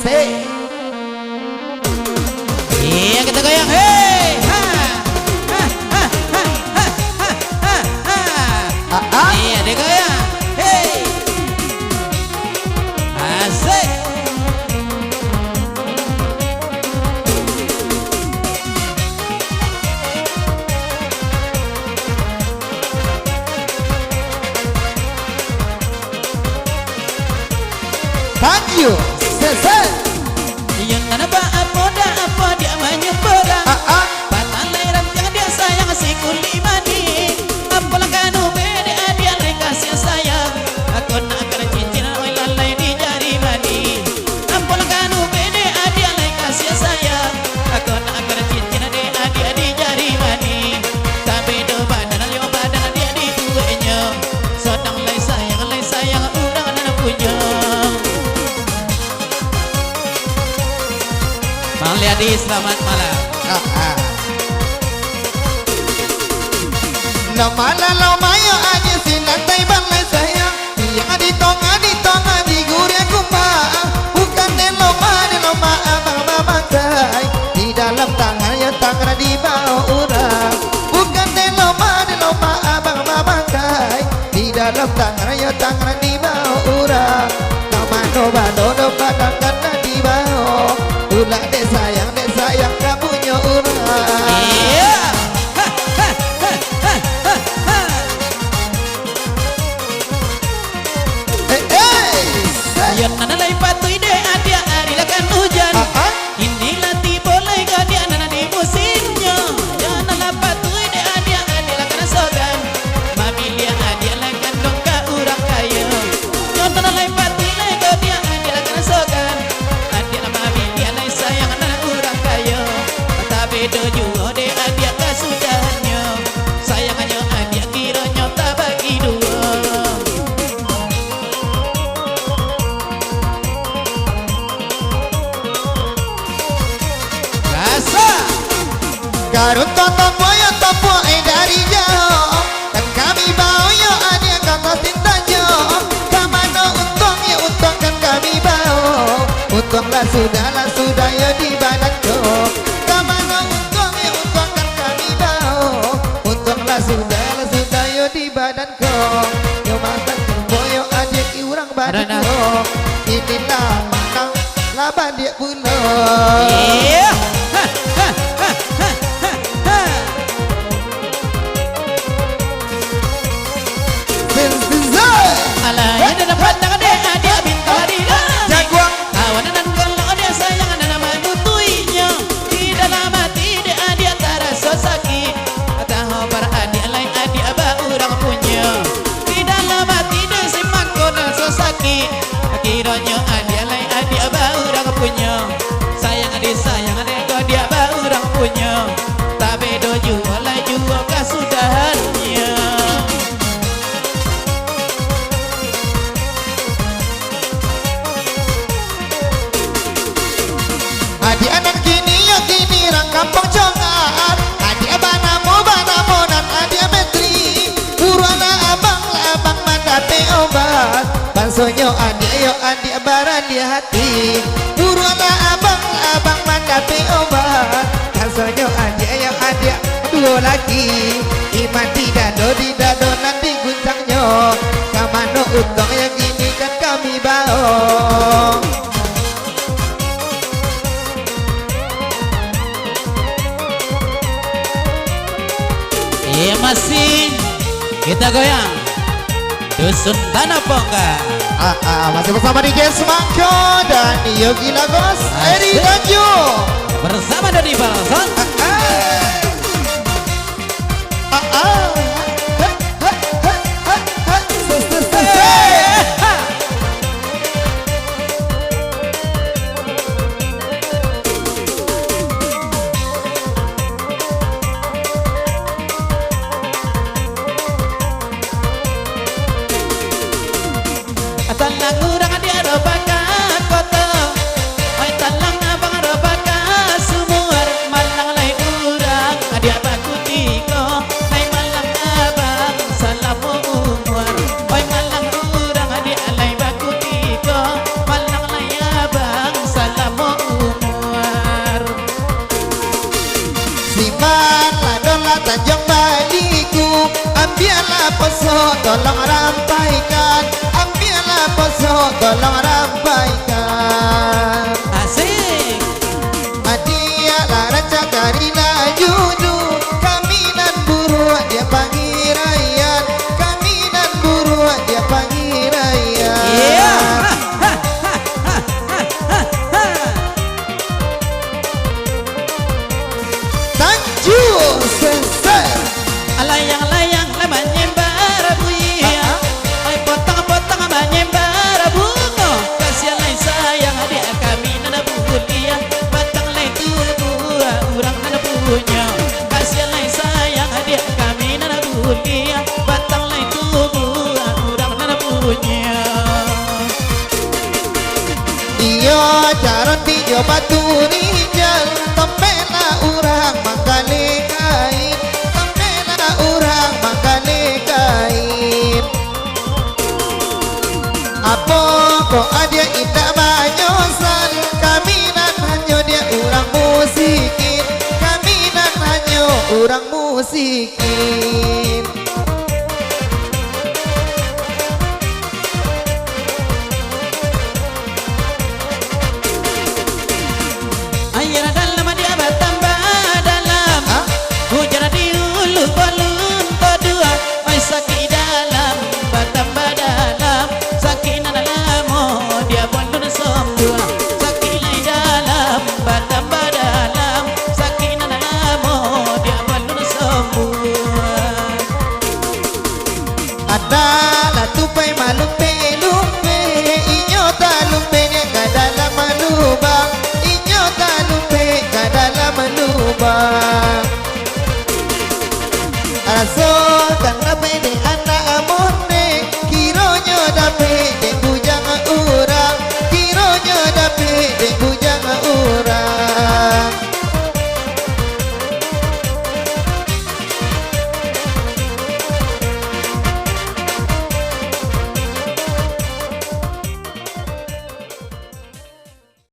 Asik. Iya kita goyang. Hei, ha, ha, ha, ha, ha, ha, ha, ha. Iya digoyang. Hei, asik. Thank you. Selesai. Yang kenapa apa dia menyempurna. Patah leram jangan dia sayang si kuli mani. Apalah kanu beda dia kasih sayang. Aku nak kena cincin oi lalai di jari mani. Apalah kanu beda dia kasih sayang. Aku nak kena cincin dia di jari mani. Tapi do badan yo badan dia di tuanya. Sedang lai sayang urang anak punya. Bang Liadi, selamat malam. No mala lo mayo aja sinantai balai sayang. Yang di tonga di gurya kumba. Bukan lo ma abang say. Di dalam tangan ya tangan di bawah orang. Bukan lo ma abang say. Di dalam tangan ya tangan di bawah orang. No badang karena di bawah. Ulah dek sayang kamunya orang. Iya. Yang nana lai patui de adia ari lakan hujan. Inilah tiba lai gadia nana di musimnya. Yang nana patui de adia ari lakan sogan. Mamilia adia lakan dongka urang kaya. Yang nana lai patui lai gadia ari lakan sogan. Adia mamilia lai sayang nana urang kaya. Tapi do juga de adia kasudahannya. Sayangannya adia kiranya tak bagi dua. Garut tombo dari jauh. Dan kami bau yo ada kata cintanya. Kamano untung kan kami bau. Untunglah sudah ya di badanku. Kamano untung kan kami bau. Untunglah sudah ya di badanku. Yo mantan tombo yo ada ki urang badanku. Inilah manang laban dia pulau. Iya. Alay ada pandangan dia adia bintang di Jaguang awan dan kalau dia sayang dan nama nutuinya di dalam hati dia adia terasa sakit atau para adia lain adia ba orang punya di dalam hati dia simak kona so sakit kiranya adia lain adia ba orang punya sayang adik dia ba orang punya tapi do juga lain juga kasudahannya. Adik anak kini ya kini orang kampung congat. Adik banamu dan adik metri. Urana abang mandate obat. Bansonyo adik baran di hati. Urana abang mandate obat. Bansonyo adik dua lagi. Iman tidak do nanti guncangnya. Kamano utang yang gini kan kami bawa. Iya masih kita goyang Dusun Tanah Pongka. Masih bersama DJ Semangko dan Yogi Lagos, Eri Danjo bersama Dodi Balson. Talang urang dia robaka kota, oi talang abang robaka sumur malang lai poso tolong rampaikan, ambillah poso tolong rampaikan. Asik. Adia laraca karina judu, kaminan buru dia panggil rakyat, kaminan buru dia panggil rakyat. Iya. Tanjung Sensei. Layang-layang menyembar buia, oi potong-potong menyembar bunga. Kasihan sayang dia kami nana bulia, batang lai tubuh urang nana punya. Kasihan sayang dia kami nana bulia, batang lai tubuh urang nana punya. Iyo caron tijo batu rinjal, tempena urang mangkali kain, tempena urang mangkali kain. Apo ko adia indah banyosan, kaminan hanyo dia urang musikin, kaminan hanyo urang musikin. Air dalam dia bertambah dalam, hujan di hulu balun kedua. Oi sakit dalam bertambah dalam, sakit dalam oh dia balun semua. Sakit lai dalam bertambah dalam, sakit dalam oh dia balun semua. Adalah tupai malumpe lumpe, inyo talumpe dia ke dalam lubang, inyo talumpe ke dalam lubang. Rasul dan